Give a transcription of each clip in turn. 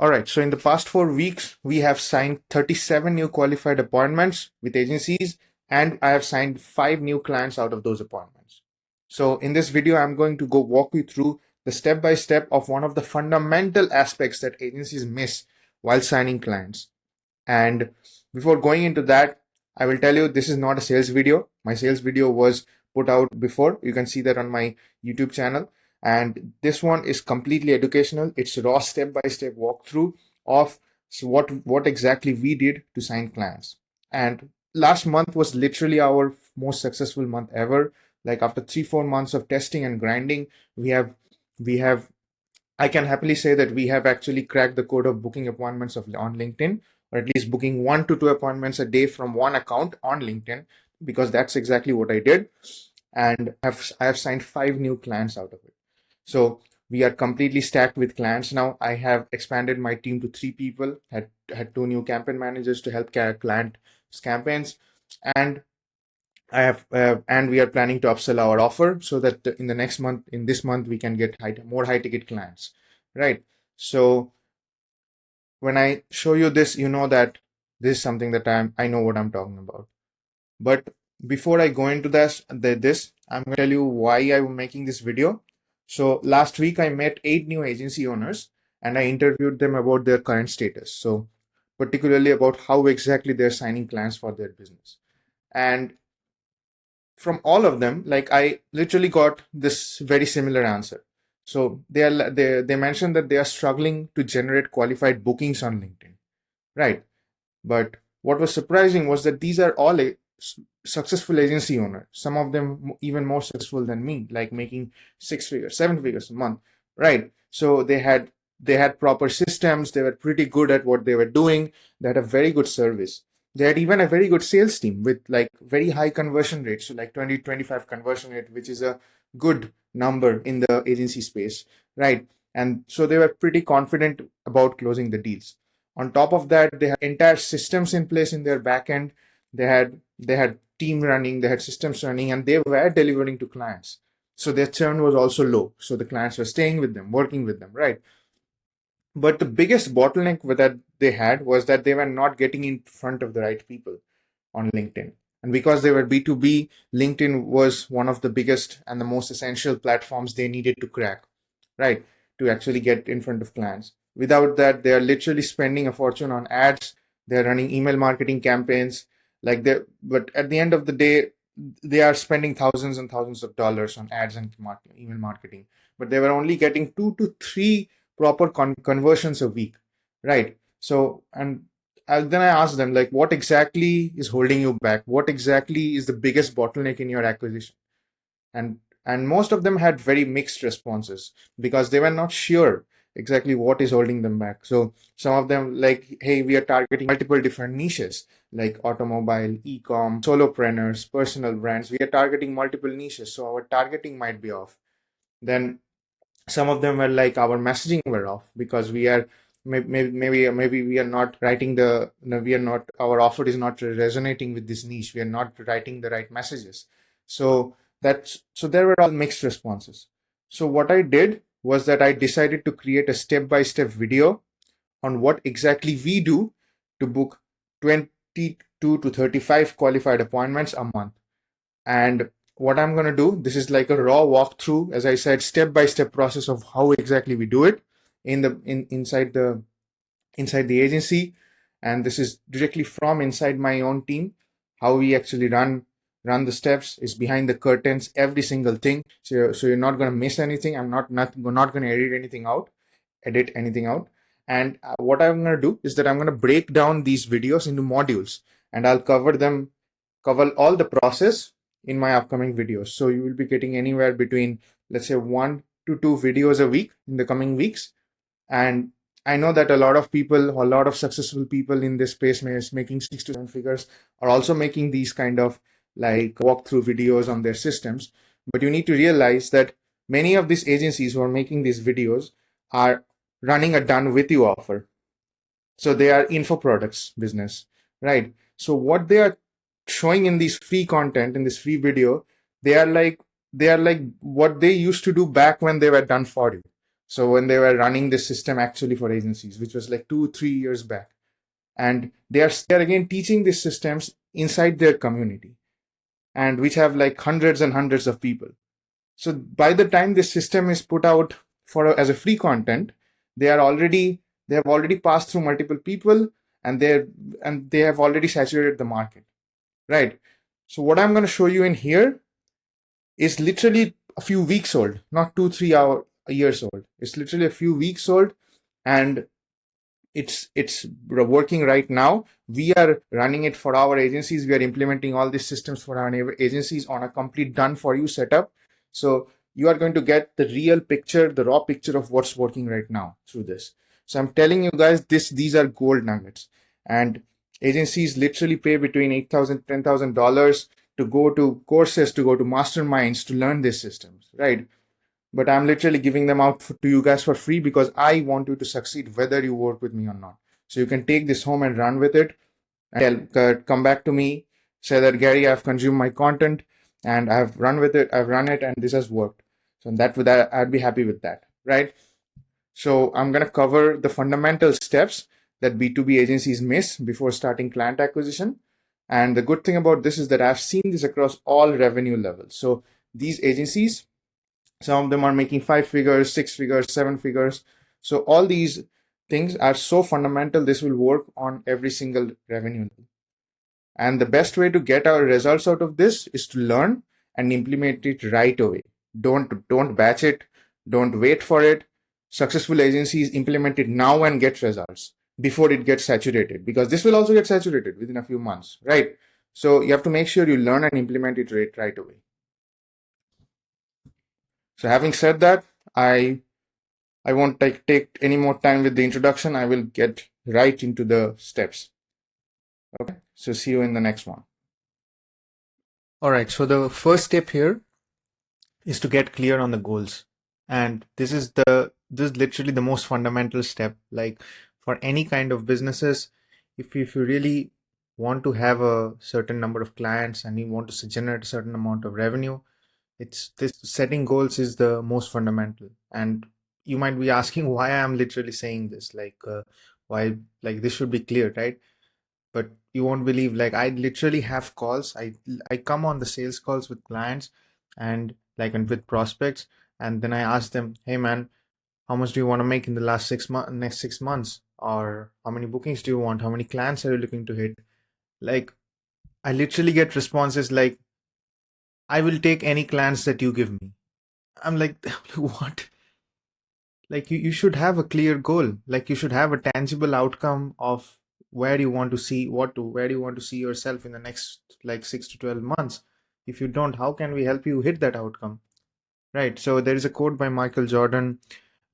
All right, so in the past 4 weeks, we have signed 37 new qualified appointments with agencies, and I have signed 5 new clients out of those appointments. So in this video, I'm going to go walk you through the step by step of one of the fundamental aspects that agencies miss while signing clients. And before going into that, I will tell you this is not a sales video. My sales video was put out before. You can see that on my YouTube channel. And this one is completely educational. It's a raw step-by-step walkthrough of what exactly we did to sign clients. And last month was literally our most successful month ever. Like after 3-4 months of testing and grinding, we have I can happily say that we have actually cracked the code of booking appointments on LinkedIn, or at least booking 1 to 2 appointments a day from one account on LinkedIn, because that's exactly what I did. And I have signed 5 new clients out of it. So we are completely stacked with clients now. I have expanded my team to 3 people, had 2 new campaign managers to help client campaigns, and and we are planning to upsell our offer so that in this month, we can get more high ticket clients, right? So when I show you this, you know that this is something that I know what I'm talking about. But before I go into this, I'm going to tell you why I'm making this video. So last week, I met 8 new agency owners and I interviewed them about their current status. So particularly about how exactly they're signing clients for their business. And from all of them, like I literally got this very similar answer. So they mentioned that they are struggling to generate qualified bookings on LinkedIn, right? But what was surprising was that these are all successful agency owners. Some of them even more successful than me, like making 6 figures, 7 figures a month, right? So they had proper systems. They were pretty good at what they were doing. They had a very good service. They had even a very good sales team with like very high conversion rates, so like 20-25 conversion rate, which is a good number in the agency space, right? And so they were pretty confident about closing the deals. On top of that, they had entire systems in place in their backend. They had team running, they had systems running, and they were delivering to clients. So their churn was also low. So the clients were staying with them, working with them, right? But the biggest bottleneck that they had was that they were not getting in front of the right people on LinkedIn. And because they were B2B, LinkedIn was one of the biggest and the most essential platforms they needed to crack, right? To actually get in front of clients. Without that, they are literally spending a fortune on ads. They're running email marketing campaigns. But at the end of the day, they are spending thousands and thousands of dollars on ads and email marketing. But they were only getting 2 to 3 proper conversions a week, right? So, and then I asked them, like, what exactly is holding you back? What exactly is the biggest bottleneck in your acquisition? And most of them had very mixed responses because they were not sure exactly what is holding them back. So some of them like, hey, we are targeting multiple different niches like automobile, e-com, solopreneurs, personal brands. We are targeting multiple niches, so our targeting might be off. Then some of them were like our messaging were off because we are maybe we are not writing the no, we are not our offer is not resonating with this niche. We are not writing the right messages. So there were all mixed responses. So what I did was that I decided to create a step-by-step video on what exactly we do to book 22 to 35 qualified appointments a month. And what I'm going to do, this is like a raw walkthrough, as I said, step-by-step process of how exactly we do it inside the agency. And this is directly from inside my own team. How we actually run the steps is behind the curtains, every single thing. So you're not going to miss anything. I'm not going to edit anything out. And what I'm going to do is that I'm going to break down these videos into modules, and I'll cover all the process in my upcoming videos. So you will be getting anywhere between, let's say, 1 to 2 videos a week in the coming weeks. And I know that a lot of successful people in this space making 6 to 7 figures are also making these kind of like walkthrough videos on their systems. But you need to realize that many of these agencies who are making these videos are running a done with you offer. So they are info products business, right? So what they are showing in this free content, in this free video, they are like what they used to do back when they were done for you. So when they were running this system actually for agencies, which was like 2-3 years back, and they're again teaching these systems inside their community, and which have like hundreds and hundreds of people. So by the time this system is put out as a free content, they have already passed through multiple people, and they have already saturated the market, right? So what I'm going to show you in here is literally a few weeks old, not 2-3 years old. It's literally a few weeks old, and it's working right now. We are running it for our agencies. We are implementing all these systems for our agencies on a complete done for you setup. So you are going to get the real picture, the raw picture of what's working right now through this. So I'm telling you guys, these are gold nuggets, and agencies literally pay between $8,000-$10,000 to go to courses, to go to masterminds, to learn these systems, right? But I'm literally giving them out to you guys for free because I want you to succeed whether you work with me or not. So you can take this home and run with it, and come back to me, say that, Gary, I've consumed my content and I've run with it, I've run it, and this has worked. So that I'd be happy with that, right? So I'm going to cover the fundamental steps that B2B agencies miss before starting client acquisition. And the good thing about this is that I've seen this across all revenue levels. So these agencies, some of them are making 5 figures, 6 figures, 7 figures. So all these things are so fundamental. This will work on every single revenue level. And the best way to get our results out of this is to learn and implement it right away. Don't batch it. Don't wait for it. Successful agencies implement it now and get results before it gets saturated, because this will also get saturated within a few months, right? So you have to make sure you learn and implement it right away. So having said that, I won't take any more time with the introduction. I will get right into the steps. Okay, so see you in the next one. All right, so the first step here is to get clear on the goals. And this is literally the most fundamental step. Like for any kind of businesses, if you really want to have a certain number of clients and you want to generate a certain amount of revenue, it's this setting goals is the most fundamental. And you might be asking why I'm literally saying this, why, like, this should be clear, right? But you won't believe, like, I literally have calls. I come on the sales calls with clients and and with prospects, and then I ask them, hey man, how much do you want to make in the next 6 months? Or how many bookings do you want? How many clients are you looking to hit? Like, I literally get responses like, I will take any clients that you give me. I'm like, what? Like, you should have a clear goal. Like, you should have a tangible outcome of where you want to see where you want to see yourself in the next like 6 to 12 months. If you don't, how can we help you hit that outcome? Right. So there is a quote by Michael Jordan,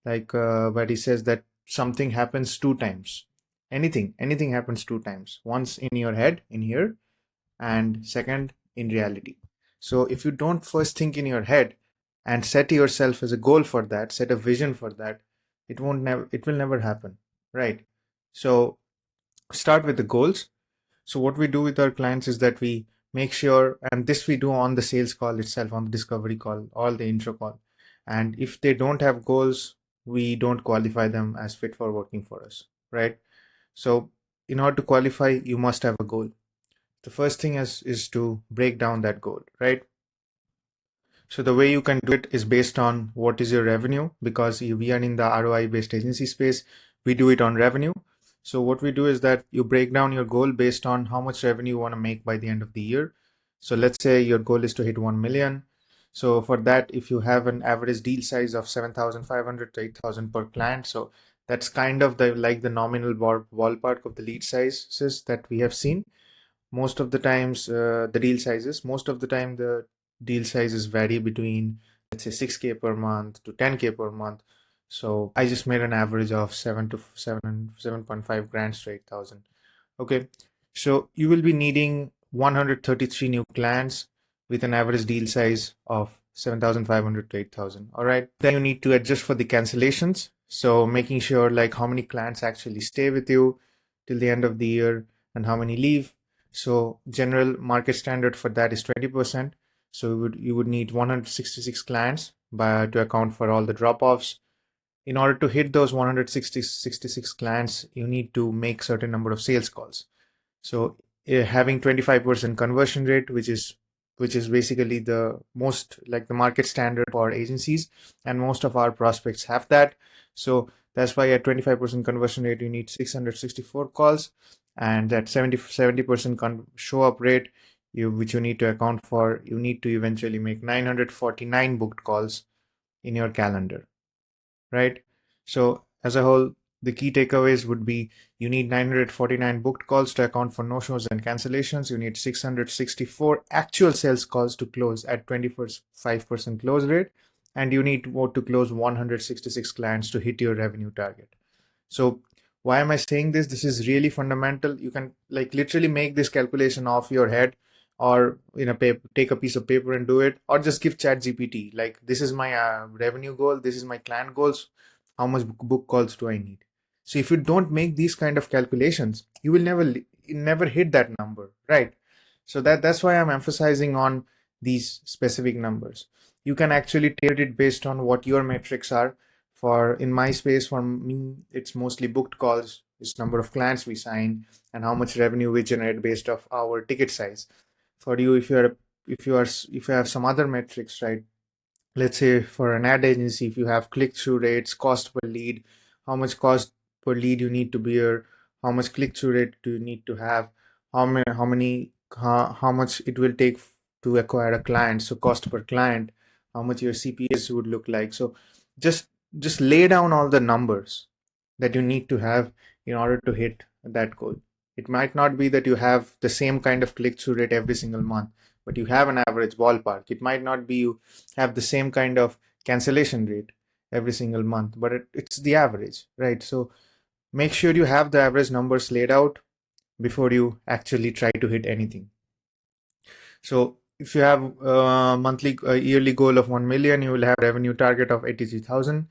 where he says that something happens 2 times. Anything happens 2 times. Once in your head, in here, and second in reality. So if you don't first think in your head and set yourself as a goal for that, set a vision for that, it will never happen, right? So start with the goals. So what we do with our clients is that we make sure, and this we do on the sales call itself, on the discovery call, all the intro call. And if they don't have goals, we don't qualify them as fit for working for us, right? So in order to qualify, you must have a goal. The first thing is to break down that goal, right? So the way you can do it is based on what is your revenue, because we are in the ROI based agency space. We do it on revenue. So what we do is that you break down your goal based on how much revenue you want to make by the end of the year. So let's say your goal is to hit 1 million. So for that, if you have an average deal size of 7,500 to 8,000 per client, so that's kind of the nominal ballpark of the lead sizes that we have seen. Most of the times, the deal sizes vary between, let's say, 6K per month to 10K per month. So I just made an average of 7.5 grand to 8,000. Okay, so you will be needing 133 new clients with an average deal size of 7,500 to 8,000. All right, then you need to adjust for the cancellations. So making sure like how many clients actually stay with you till the end of the year and how many leave. So general market standard for that is 20%. So you would need 166 clients to account for all the drop-offs. in order to hit those 166 clients, you need to make certain number of sales calls. So having 25% conversion rate, which is basically the most like the market standard for agencies, and most of our prospects have that. So that's why at 25% conversion rate, you need 664 calls, and at 70% show up rate, which you need to account for, you need to eventually make 949 booked calls in your calendar, right? So as a whole, the key takeaways would be you need 949 booked calls to account for no-shows and cancellations. You need 664 actual sales calls to close at 25% close rate. And you need to close 166 clients to hit your revenue target. So why am I saying this? This is really fundamental. You can like literally make this calculation off your head, or in a paper, take a piece of paper and do it, or just give ChatGPT like, this is my revenue goal, this is my client goals, how much book calls do I need? So if you don't make these kind of calculations, you will never hit that number, right? So that's why I'm emphasizing on these specific numbers. You can actually tailor it based on what your metrics are. For in my space, for me, it's mostly booked calls, it's number of clients we sign, and how much revenue we generate based off our ticket size. For you, if you have some other metrics, right? Let's say for an ad agency, if you have click-through rates, cost per lead, how much cost per lead you need to bear, how much click-through rate do you need to have, how much it will take to acquire a client, so cost per client, how much your CPS would look like. So just just lay down all the numbers that you need to have in order to hit that goal. It might not be that you have the same kind of click-through rate every single month, but you have an average ballpark. It might not be you have the same kind of cancellation rate every single month, but it's the average, right? So make sure you have the average numbers laid out before you actually try to hit anything. So if you have a yearly goal of 1 million, you will have revenue target of 83,000.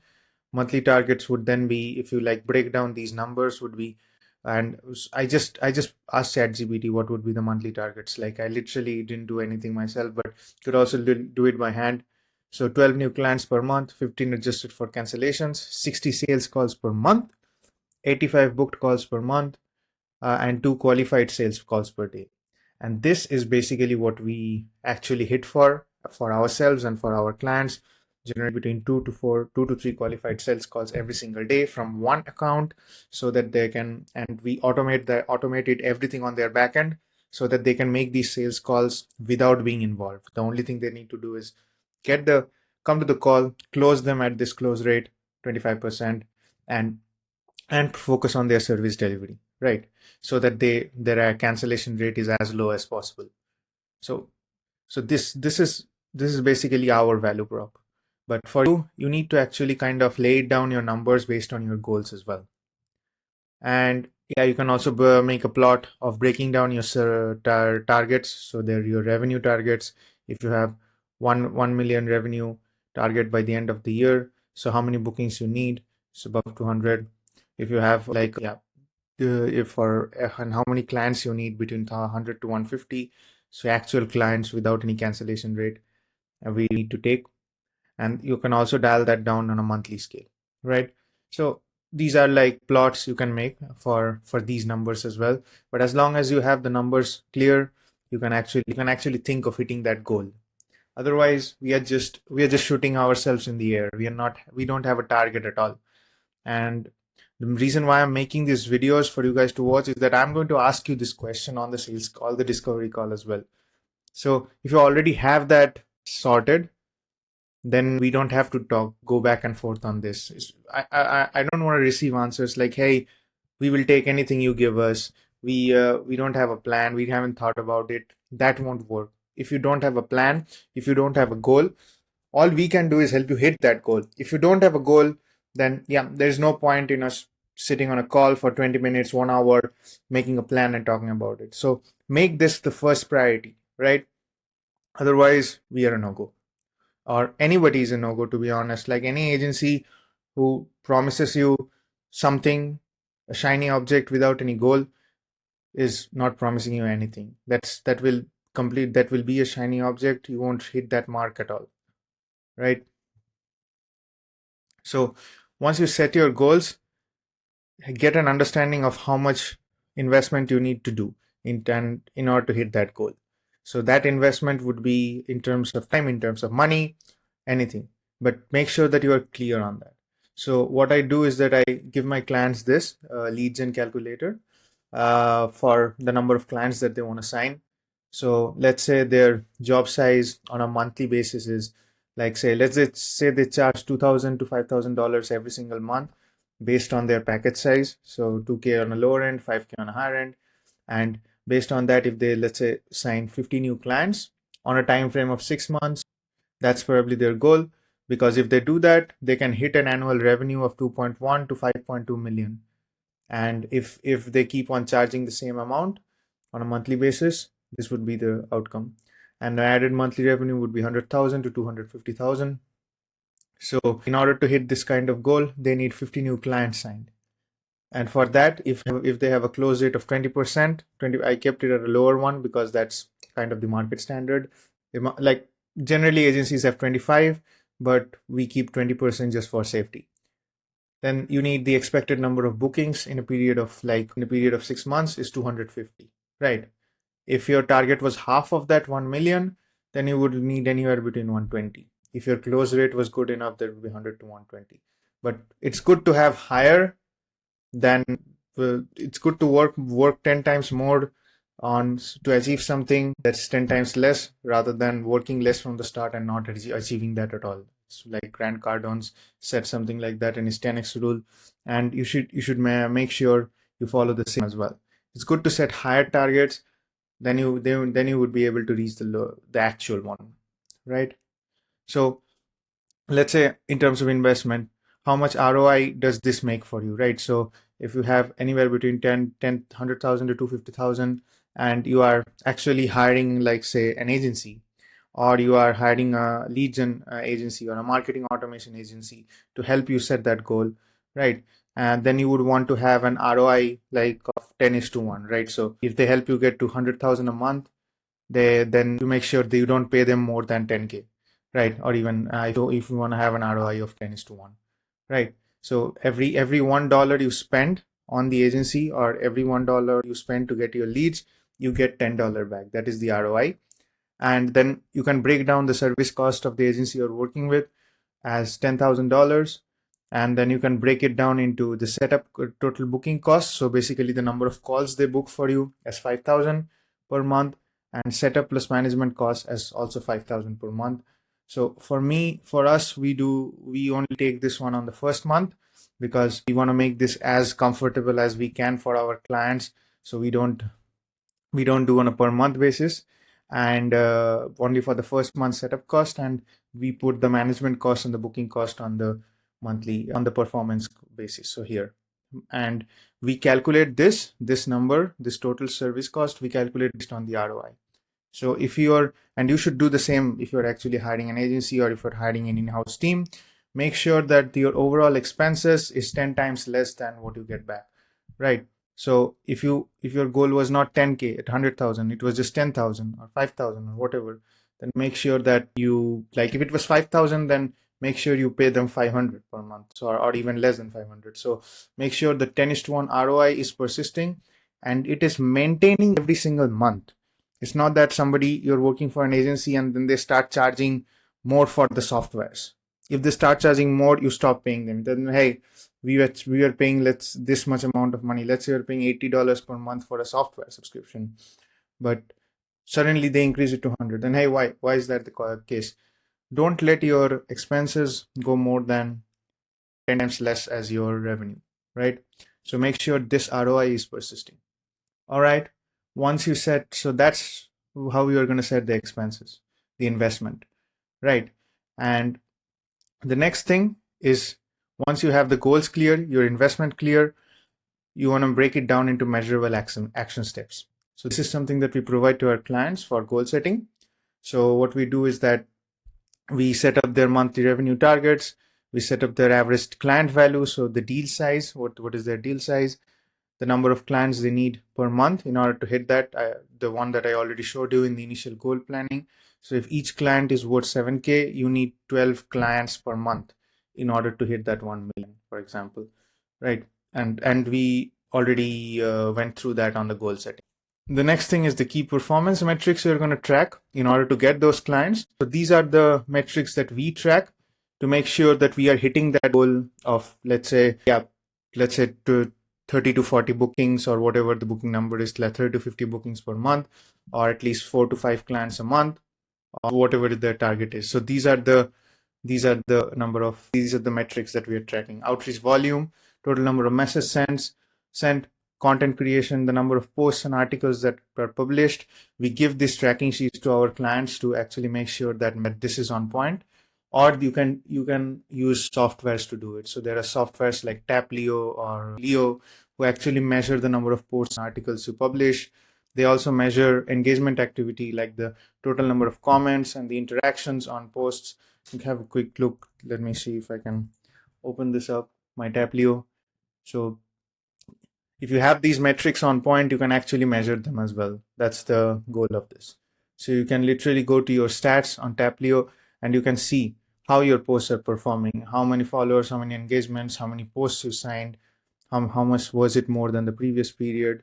Monthly targets would then be, if you like break down these numbers, would be, and I just asked ChatGPT what would be the monthly targets. Like I literally didn't do anything myself, but could also do it by hand. So 12 new clients per month, 15 adjusted for cancellations, 60 sales calls per month, 85 booked calls per month, and 2 qualified sales calls per day. And this is basically what we actually hit for ourselves and for our clients. Generate between 2 to 3 qualified sales calls every single day from one account, so that they can, and we automated everything on their backend, so that they can make these sales calls without being involved. The only thing they need to do is come to the call, close them at this close rate, 25%, and focus on their service delivery, right? So that their cancellation rate is as low as possible. So this is basically our value prop. But for you need to actually kind of lay down your numbers based on your goals as well. And yeah, you can also make a plot of breaking down your targets. So they're your revenue targets. If you have 1 million revenue target by the end of the year, so how many bookings you need? It's above 200. If you have like, yeah, if for and how many clients you need between 100 to 150, so actual clients without any cancellation rate we need to take. And you can also dial that down on a monthly scale, right? So these are like plots you can make for these numbers as well. But as long as you have the numbers clear, you can actually think of hitting that goal. Otherwise, we are just shooting ourselves in the air. We don't have a target at all. And the reason why I'm making these videos for you guys to watch is that I'm going to ask you this question on the sales call, the discovery call as well. So if you already have that sorted, then we don't have to go back and forth on this. I don't want to receive answers like, hey, we will take anything you give us. We don't have a plan. We haven't thought about it. That won't work. If you don't have a plan, if you don't have a goal, all we can do is help you hit that goal. If you don't have a goal, then yeah, there's no point in us sitting on a call for 20 minutes, 1 hour, making a plan and talking about it. So make this the first priority, right? Otherwise, we are a no-go. Or anybody is a no-go, to be honest. Like any agency who promises you something, a shiny object without any goal, is not promising you anything. That will be a shiny object. You won't hit that mark at all, right? So once you set your goals, get an understanding of how much investment you need to do in order to hit that goal. So that investment would be in terms of time, in terms of money, anything, but make sure that you are clear on that. So what I do is that I give my clients this lead gen calculator for the number of clients that they want to sign. So let's say their job size on a monthly basis is, like, say, let's say they charge $2,000 to $5,000 every single month based on their package size. So 2K on a lower end, 5K on a higher end. And based on that, if they, let's say, sign 50 new clients on a time frame of 6 months, that's probably their goal. Because if they do that, they can hit an annual revenue of 2.1 to 5.2 million. And if they keep on charging the same amount on a monthly basis, this would be the outcome. And the added monthly revenue would be 100,000 to 250,000. So in order to hit this kind of goal, they need 50 new clients signed. And for that, if they have a close rate of 20%, I kept it at a lower one because that's kind of the market standard. Like generally agencies have 25, but we keep 20% just for safety. Then you need the expected number of bookings in a period of 6 months is 250, right? If your target was half of that 1 million, then you would need anywhere between 120. If your close rate was good enough, that would be 100 to 120. But it's good to have higher than it's good to work 10 times more on to achieve something that's 10 times less rather than working less from the start and not achieving that at all. It's like Grant Cardone's said something like that in his 10x rule, and you should make sure you follow the same as well. It's good to set higher targets, then you would be able to reach the actual one, right? So let's say in terms of investment, how much ROI does this make for you, right? So if you have anywhere between 100,000 to 250,000 and you are actually hiring, like, say, an agency, or you are hiring a lead gen agency or a marketing automation agency to help you set that goal, right? And then you would want to have an ROI like of 10:1, right? So if they help you get to 100,000 a month, then you make sure that you don't pay them more than 10K, right? Or even if you want to have an ROI of 10:1, right? So every $1 you spend on the agency, or every $1 you spend to get your leads, you get $10 back. That is the ROI. And then you can break down the service cost of the agency you're working with as $10,000, and then you can break it down into the setup total booking cost. So basically the number of calls they book for you as 5,000 per month, and setup plus management costs as also 5,000 per month. So for us, we only take this one on the first month because we want to make this as comfortable as we can for our clients. So we don't do on a per month basis, and only for the first month setup cost, and we put the management cost and the booking cost on the performance basis. So here, and we calculate this number, this total service cost, we calculate based on the ROI. So if you should do the same if you're actually hiring an agency or if you're hiring an in-house team. Make sure that your overall expenses is 10 times less than what you get back, right? So if your goal was not 10K at 100,000, it was just 10,000 or 5,000 or whatever, then make sure that you, like, if it was 5,000, then make sure you pay them 500 per month, so, or even less than 500. So make sure the 10:1 ROI is persisting and it is maintaining every single month. It's not that you're working for an agency and then they start charging more for the softwares. If they start charging more, you stop paying them. Then, hey, we were paying this much amount of money. Let's say you're paying $80 per month for a software subscription, but suddenly they increase it to 100. Then, hey, why is that the case? Don't let your expenses go more than 10 times less as your revenue, right? So make sure this ROI is persisting. All right. Once you set, so that's how you are going to set the expenses, the investment, right? And the next thing is, once you have the goals clear, your investment clear, you want to break it down into measurable action steps. So this is something that we provide to our clients for goal setting. So what we do is that we set up their monthly revenue targets, we set up their average client value, so the deal size, what is their deal size, the number of clients they need per month in order to hit that, the one that I already showed you in the initial goal planning. So if each client is worth 7K, you need 12 clients per month in order to hit that 1 million, for example, right? And we already went through that on the goal setting. The next thing is the key performance metrics we're going to track in order to get those clients. So these are the metrics that we track to make sure that we are hitting that goal of, let's say to 30 to 40 bookings, or whatever the booking number is, like 30 to 50 bookings per month, or at least 4 to 5 clients a month, or whatever the target is. So these are the metrics that we are tracking: outreach volume, total number of messages sent, content creation, the number of posts and articles that are published. We give these tracking sheets to our clients to actually make sure that this is on point. Or you can use softwares to do it. So there are softwares like Taplio or Leo who actually measure the number of posts and articles you publish. They also measure engagement activity, like the total number of comments and the interactions on posts. You can have a quick look. Let me see if I can open this up, my Taplio. So if you have these metrics on point, you can actually measure them as well. That's the goal of this. So you can literally go to your stats on Taplio and you can see how your posts are performing, how many followers, how many engagements, how many posts you signed, how much was it more than the previous period,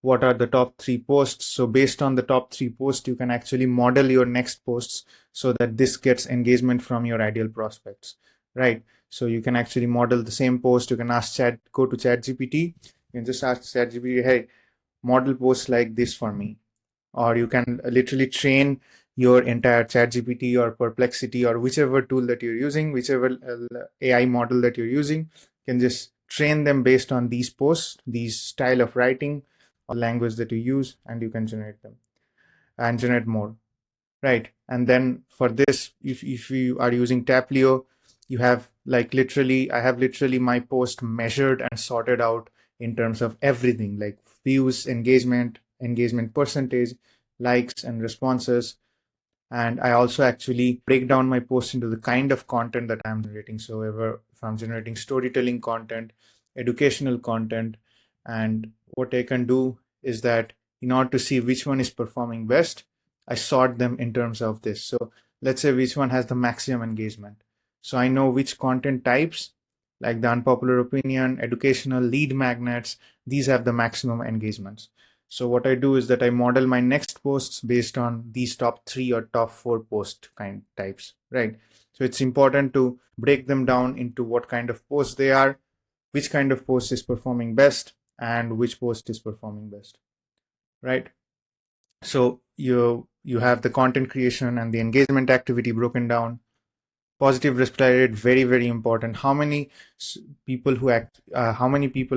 what are the top 3 posts. So based on the top 3 posts, you can actually model your next posts so that this gets engagement from your ideal prospects, right? So you can actually model the same post. You can go to ChatGPT. You can just ask ChatGPT, hey, model posts like this for me. Or you can literally train your entire ChatGPT or Perplexity or whichever tool that you're using, whichever AI model that you're using, you can just train them based on these posts, these style of writing or language that you use, and you can generate them and generate more, right? And then for this, if you are using Taplio, you have I have literally my post measured and sorted out in terms of everything, like views, engagement percentage, likes and responses. And I also actually break down my post into the kind of content that I'm generating. So if I'm generating storytelling content, educational content, and what I can do is that in order to see which one is performing best, I sort them in terms of this. So let's say which one has the maximum engagement. So I know which content types, like the unpopular opinion, educational, lead magnets, these have the maximum engagements. So what I do is that I model my next posts based on these top 3 or top 4 post kind types, right? So it's important to break them down into what kind of posts they are, which kind of post is performing best, and which post is performing best, right? So you have the content creation and the engagement activity broken down. Positive reply rate, very, very important. How many people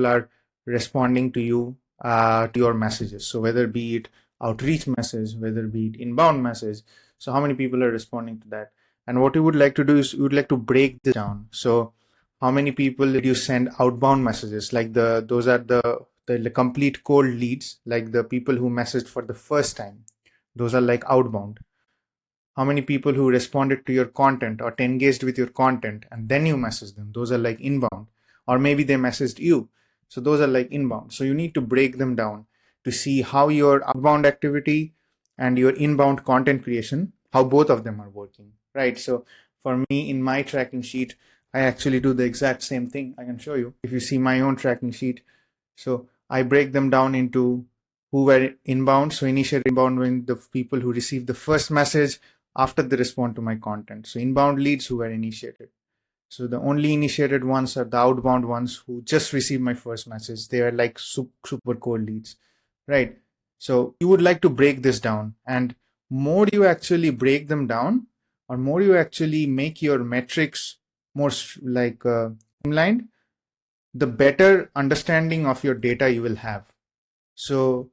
are responding to you, to your messages? So whether be it outreach message, whether be it inbound message, so how many people are responding to that? And what you would like to do is you would like to break this down. So how many people did you send outbound messages, like those are the complete cold leads, like the people who messaged for the first time, those are like outbound. How many people who responded to your content or engaged with your content and then you message them, those are like inbound. Or maybe they messaged you, so those are like inbound. So you need to break them down to see how your outbound activity and your inbound content creation, how both of them are working, right? So for me, in my tracking sheet, I actually do the exact same thing. I can show you if you see my own tracking sheet. So I break them down into who were inbound. So initiate inbound when the people who received the first message after they respond to my content. So inbound leads who were initiated. So the only initiated ones are the outbound ones who just received my first message. They are like super cold leads, right? So you would like to break this down, and more you actually break them down, or more you actually make your metrics more streamlined, the better understanding of your data you will have. So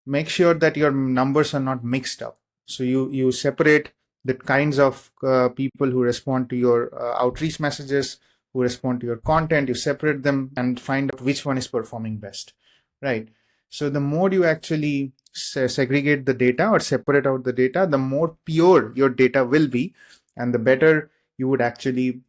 make sure that your numbers are not mixed up. So you separate the kinds of people who respond to your outreach messages, who respond to your content. You separate them and find out which one is performing best, right? So the more you actually segregate the data or separate out the data, the more pure your data will be, and the better you would actually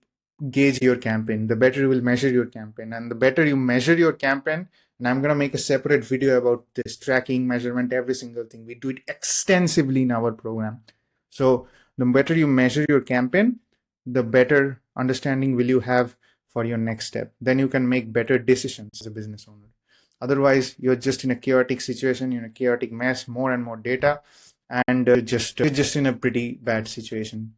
gauge your campaign, the better you will measure your campaign. And the better you measure your campaign, and I'm going to make a separate video about this tracking, measurement, every single thing. We do it extensively in our program. So the better you measure your campaign, the better understanding will you have for your next step. Then you can make better decisions as a business owner. Otherwise, you're just in a chaotic situation, you're in a chaotic mess, more and more data, and you're just in a pretty bad situation,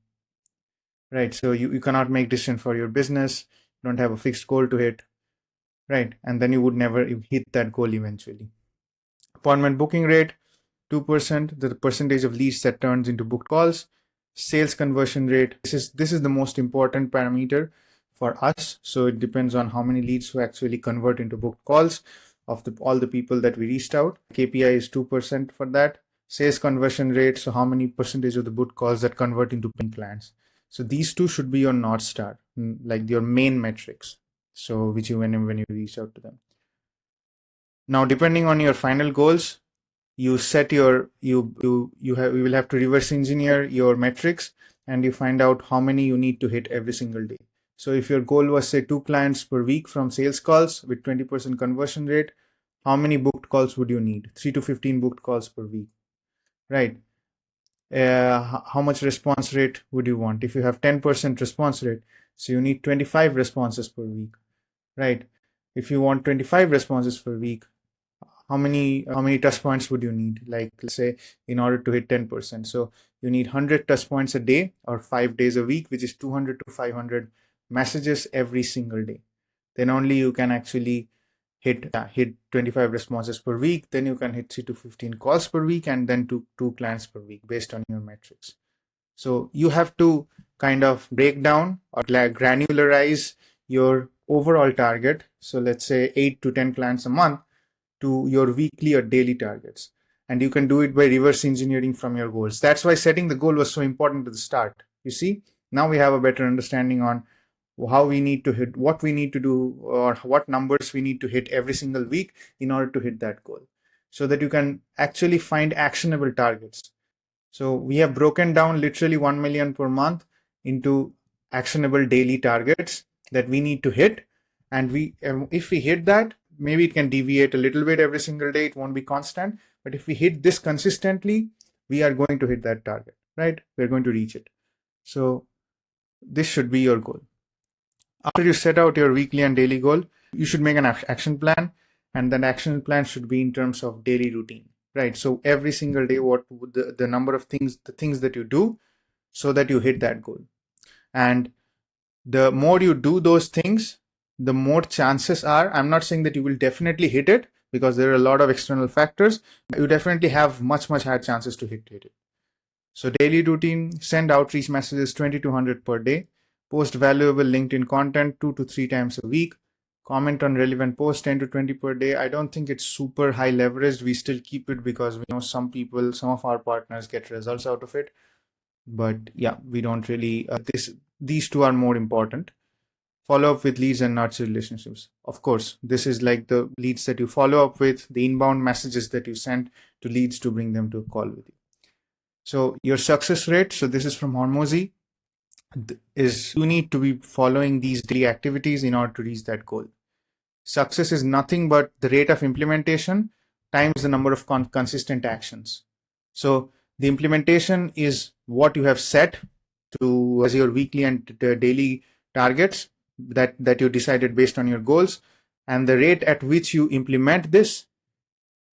right? So you cannot make decision for your business, you don't have a fixed goal to hit, right? And then you would never hit that goal eventually. Appointment booking rate, 2%, the percentage of leads that turns into booked calls. Sales conversion rate, this is the most important parameter for us. So it depends on how many leads who actually convert into booked calls of all the people that we reached out. KPI is 2% for that. Sales conversion rate, so how many percentage of the booked calls that convert into paying clients. So these two should be your North Star, like your main metrics. So which you when you reach out to them. Now, depending on your final goals, you set your you will have to reverse engineer your metrics, and you find out how many you need to hit every single day. So if your goal was, say, 2 clients per week from sales calls with 20% conversion rate, how many booked calls would you need? 3 to 15 booked calls per week, right? How much response rate would you want? If you have 10% response rate, so you need 25 responses per week, right? If you want 25 responses per week, how many touch points would you need? Like, let's say, in order to hit 10%, so you need 100 touch points a day or 5 days a week, which is 200 to 500 messages every single day. Then only you can actually hit 25 responses per week. Then you can hit 3 to 15 calls per week, and then two clients per week based on your metrics. So you have to kind of break down or granularize your overall target. So let's say 8 to 10 clients a month to your weekly or daily targets. And you can do it by reverse engineering from your goals. That's why setting the goal was so important at the start. You see, now we have a better understanding on how we need to hit, what we need to do, or what numbers we need to hit every single week in order to hit that goal, so that you can actually find actionable targets. So we have broken down literally 1 million per month into actionable daily targets that we need to hit. And if we hit that, maybe it can deviate a little bit every single day. It won't be constant. But if we hit this consistently, we are going to hit that target, right? We're going to reach it. So this should be your goal. After you set out your weekly and daily goal, you should make an action plan. And that action plan should be in terms of daily routine, right? So every single day, what would the number of things, the things that you do so that you hit that goal. And the more you do those things, the more chances are, I'm not saying that you will definitely hit it, because there are a lot of external factors. You definitely have much higher chances to hit it. So daily routine: send outreach messages 20 to 100 per day, post valuable LinkedIn content 2 to 3 times a week, comment on relevant posts 10 to 20 per day. I don't think it's super high leveraged. We still keep it because we know some of our partners get results out of it. But yeah, we don't really, these two are more important. Follow up with leads and nurture relationships. Of course, this is like the leads that you follow up with, the inbound messages that you send to leads to bring them to a call with you. So your success rate, so this is from Hormozy, is you need to be following these daily activities in order to reach that goal. Success is nothing but the rate of implementation times the number of consistent actions. So the implementation is what you have set to as your weekly and daily targets that you decided based on your goals, and the rate at which you implement this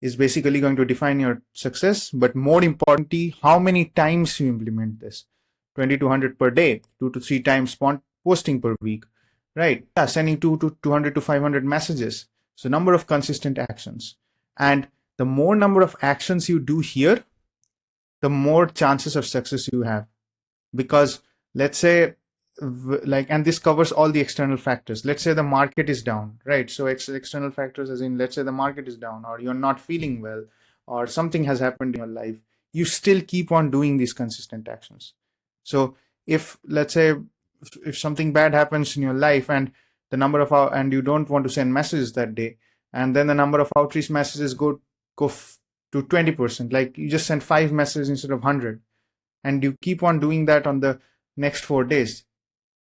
is basically going to define your success. But more importantly, how many times you implement this. 20 to 100 per day, 2 to 3 times posting per week, right? Yeah, sending 200 to 500 messages. So number of consistent actions. And the more number of actions you do here, the more chances of success you have. Because let's say, and this covers all the external factors. Let's say the market is down, right? So external factors as in, let's say the market is down, or you're not feeling well, or something has happened in your life. You still keep on doing these consistent actions. So if, let's say, if something bad happens in your life and the number of and you don't want to send messages that day, and then the number of outreach messages go to 20%, like you just send 5 messages instead of 100, and you keep on doing that on the next 4 days,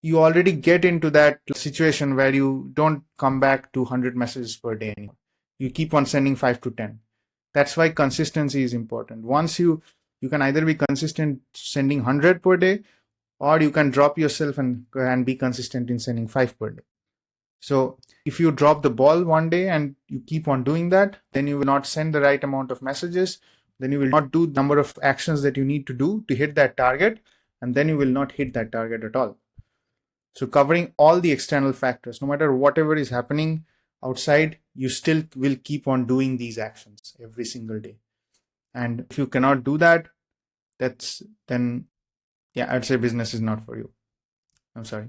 you already get into that situation where you don't come back to 100 messages per day anymore. You keep on sending 5 to 10. That's why consistency is important. Once you can either be consistent sending 100 per day, or you can drop yourself and be consistent in sending 5 per day. So if you drop the ball one day and you keep on doing that, then you will not send the right amount of messages, then you will not do the number of actions that you need to do to hit that target, and then you will not hit that target at all. So covering all the external factors, no matter whatever is happening outside, you still will keep on doing these actions every single day. And if you cannot do that, then I'd say business is not for you. I'm sorry.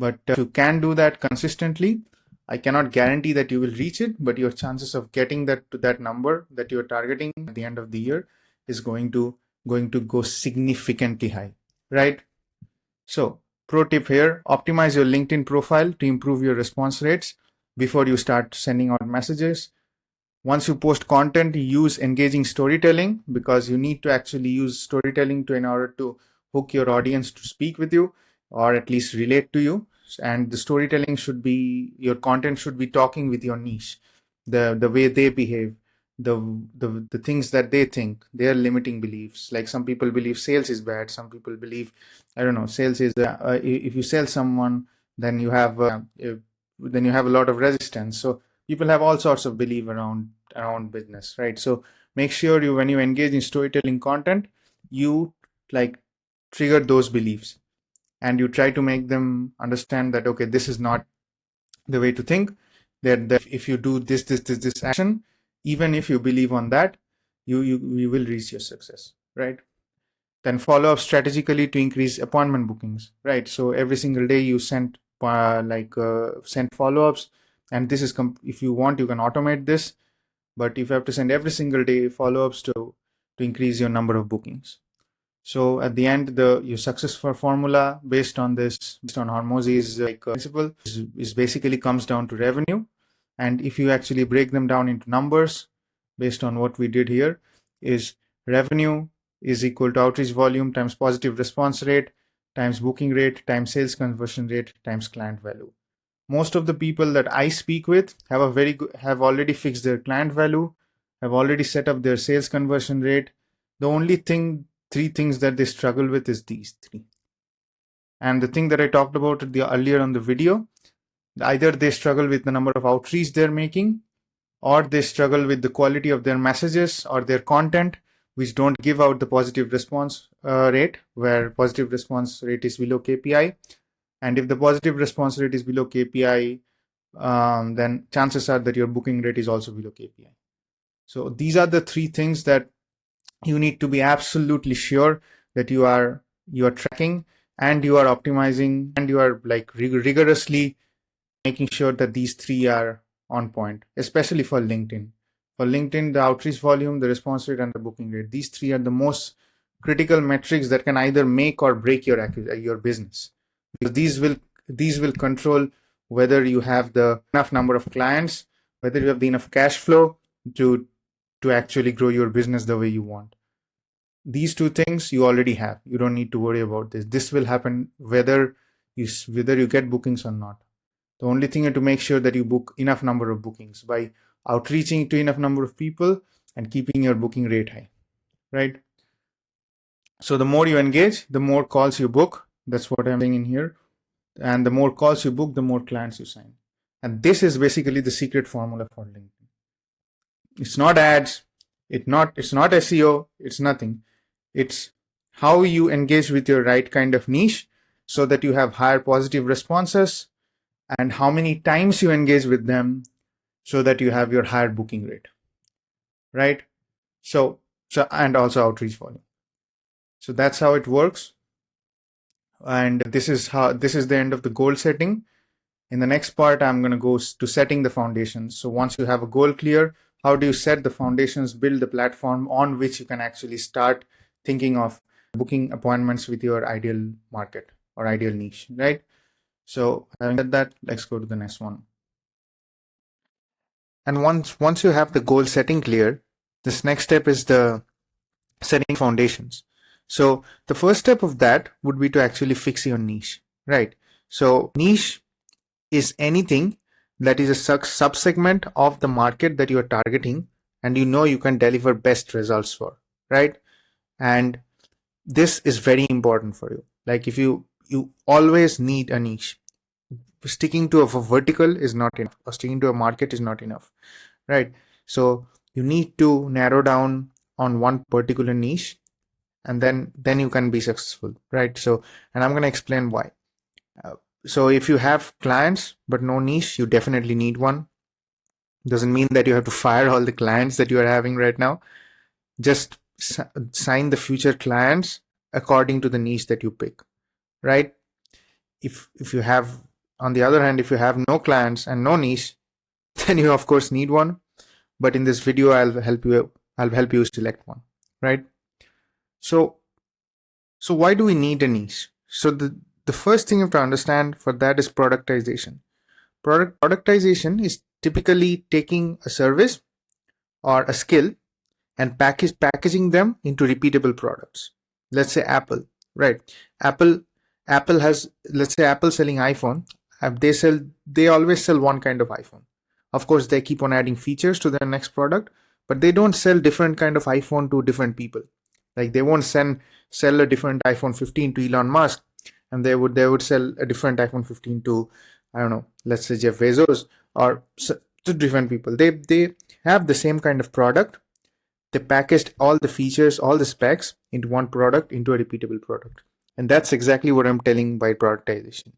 But if you can do that consistently, I cannot guarantee that you will reach it, but your chances of getting that to that number that you're targeting at the end of the year is going to go significantly high, right? So pro tip here, optimize your LinkedIn profile to improve your response rates before you start sending out messages. Once you post content, use engaging storytelling, because you need to actually use storytelling in order to hook your audience to speak with you or at least relate to you. And the storytelling should be, your content should be talking with your niche, the way they behave, the things that they think, their limiting beliefs. Like some people believe sales is bad. Some people believe, I don't know, sales is if you sell someone, then you have a lot of resistance. So people have all sorts of belief around business, right? So make sure when you engage in storytelling content, you like trigger those beliefs and you try to make them understand that, okay, this is not the way to think, that if you do this action, even if you believe on that, you will reach your success, right? Then follow up strategically to increase appointment bookings, right? So every single day you send follow-ups, and this is if you want, you can automate this, but if you have to send every single day follow-ups to increase your number of bookings. So at the end, your success for formula based on Hormozy's principle is basically comes down to revenue. And if you actually break them down into numbers based on what we did here, is revenue is equal to outreach volume times positive response rate times booking rate times sales conversion rate times client value. Most of the people that I speak with have already fixed their client value, have already set up their sales conversion rate. The only three things that they struggle with is these three. And the thing that I talked about earlier on the video, either they struggle with the number of outreach they're making, or they struggle with the quality of their messages or their content, which don't give out the positive response rate, where positive response rate is below KPI. And if the positive response rate is below KPI, then chances are that your booking rate is also below KPI. So these are the three things that you need to be absolutely sure that you are tracking and you are optimizing and you are like rigorously making sure that these three are on point, especially for LinkedIn. For LinkedIn, the outreach volume, the response rate, and the booking rate, these three are the most critical metrics that can either make or break your business, because these will control whether you have the enough number of clients, whether you have the enough cash flow to actually grow your business the way you want. These two things you already have. You don't need to worry about this. This will happen whether you get bookings or not. The only thing is to make sure that you book enough number of bookings by outreaching to enough number of people and keeping your booking rate high, right? So the more you engage, the more calls you book. That's what I'm saying in here. And the more calls you book, the more clients you sign. And this is basically the secret formula for LinkedIn. It's not ads. It's not SEO. It's nothing. It's how you engage with your right kind of niche so that you have higher positive responses, and how many times you engage with them so that you have your higher booking rate, right? So and also outreach volume. So that's how it works. And this is the end of the goal setting. In the next part, I'm going to go to setting the foundations. So once you have a goal clear, how do you set the foundations, build the platform on which you can actually start thinking of booking appointments with your ideal market or ideal niche, right? So having said that, let's go to the next one. And once you have the goal setting clear, this next step is the setting foundations. So the first step of that would be to actually fix your niche, right? So niche is anything that is a subsegment of the market that you are targeting and you can deliver best results for, right? And this is very important for you, Like if you always need a niche. Sticking to a vertical is not enough, or sticking to a market is not enough, right? So you need to narrow down on one particular niche, and then you can be successful, right? So, and I'm going to explain why. So if you have clients but no niche, you definitely need one. Doesn't mean that you have to fire all the clients that you are having right now. Just sign the future clients according to the niche that you pick, right? If you have, on the other hand, if you have no clients and no niche, then you of course need one. But in this video, I'll help you select one, right? So why do we need a niche? So the first thing you have to understand for that is productization. Productization is typically taking a service or a skill and packaging them into repeatable products. Let's say Apple, right? Apple has, let's say Apple selling iPhone. They always sell one kind of iPhone. Of course, they keep on adding features to their next product, but they don't sell different kind of iPhone to different people. Like they won't sell a different iPhone 15 to Elon Musk, and they would sell a different iPhone 15 to, I don't know, let's say Jeff Bezos, or to different people. They have the same kind of product. They packaged all the features, all the specs into one product, into a repeatable product. And that's exactly what I'm telling by productization,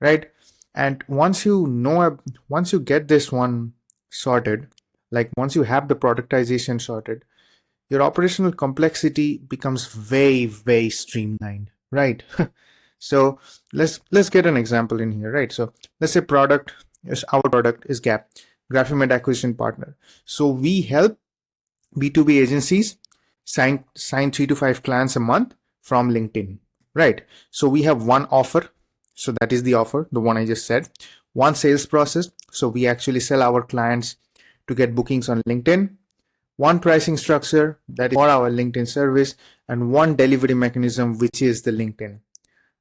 right? And once you get this one sorted, like once you have the productization sorted, your operational complexity becomes very streamlined, right? So let's get an example in here, right? So let's say our product is Gap, Graphimed Acquisition Partner. So we help B2B agencies sign 3 to 5 clients a month from LinkedIn, right? So we have one offer. So that is the offer, the one I just said. One sales process. So we actually sell our clients to get bookings on LinkedIn. One pricing structure, that is for our LinkedIn service, and one delivery mechanism, which is the LinkedIn,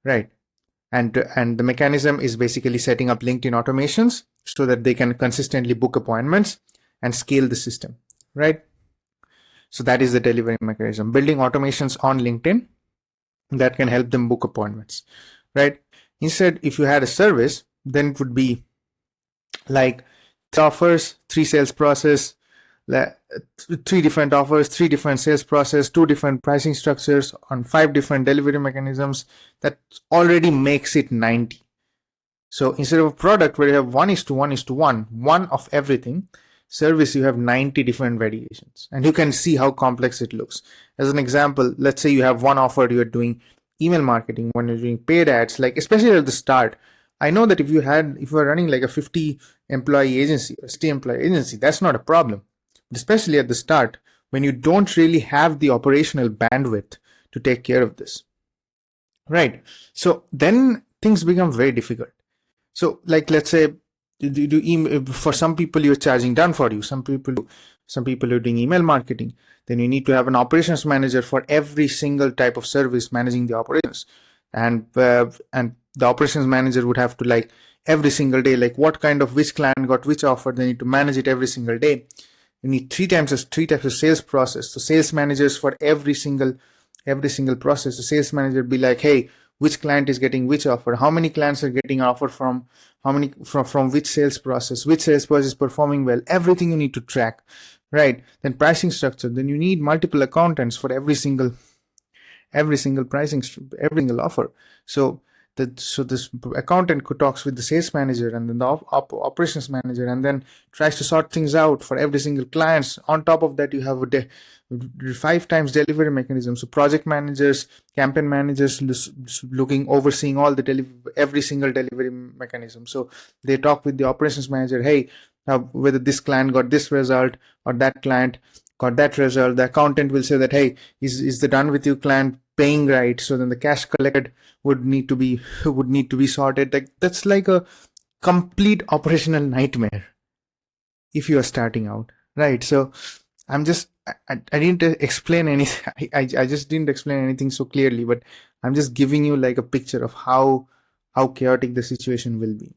right? And the mechanism is basically setting up LinkedIn automations so that they can consistently book appointments and scale the system, right? So that is the delivery mechanism, building automations on LinkedIn that can help them book appointments, right? Instead, if you had a service, then it would be like 3 offers, 3 sales process, 3 different offers, 3 different sales process, 2 different pricing structures on 5 different delivery mechanisms. That already makes it 90. So instead of a product where you have 1:1:1, one of everything, service you have 90 different variations, and you can see how complex it looks. As an example, let's say you have one offer, you're doing email marketing, when you're doing paid ads, like especially at the start. I know that if you are running like a 50 employee agency or 60 employee agency, that's not a problem. But especially at the start, when you don't really have the operational bandwidth to take care of this, right? So then things become very difficult. So like, let's say for some people you're charging done for you, some people are doing email marketing, then you need to have an operations manager for every single type of service managing the operations, and the operations manager would have to, like, every single day, like what kind of which client got which offer, they need to manage it every single day. You need three types of sales process. So sales managers for every single process. The sales manager be like, hey, which client is getting which offer, how many clients are getting offer from which sales process is performing well, everything you need to track, right? Then pricing structure, then you need multiple accountants for every single pricing, every single offer. So this accountant talks with the sales manager and then the operations manager, and then tries to sort things out for every single clients. On top of that, you have 5 times delivery mechanism. So project managers, campaign managers overseeing all the every single delivery mechanism. So they talk with the operations manager, hey, whether this client got this result or that client got that result. The accountant will say that, hey, is the done with you client paying right? So then the cash collected would need to be sorted. Like, that's like a complete operational nightmare if you are starting out, right? So I didn't explain anything. I just didn't explain anything so clearly, but I'm just giving you like a picture of how chaotic the situation will be.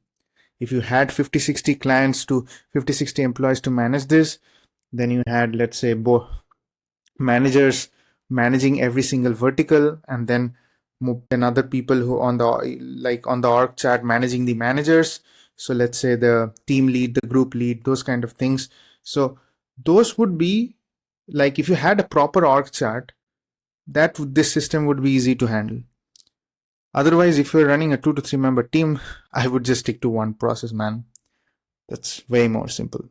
If you had 50-60 employees to manage this, then you had, let's say, managers managing every single vertical, and then and other people who on the org chart managing the managers. So let's say the team lead, the group lead, those kind of things. So those would be like, if you had a proper org chart, this system would be easy to handle. Otherwise, if you're running a 2 to 3 member team, I would just stick to one process, man. That's way more simple,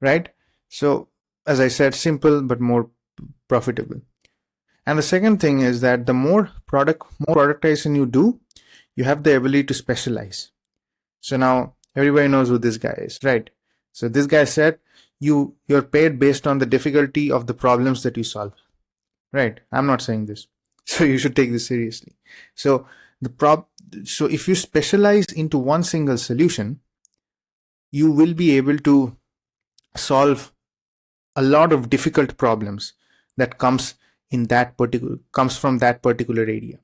right? So as I said, simple but more profitable. And the second thing is that the more productization you do, you have the ability to specialize. So now everybody knows who this guy is, right? So this guy said you're paid based on the difficulty of the problems that you solve, right? I'm not saying this, so you should take this seriously. So so if you specialize into one single solution, you will be able to solve a lot of difficult problems that comes from that particular area,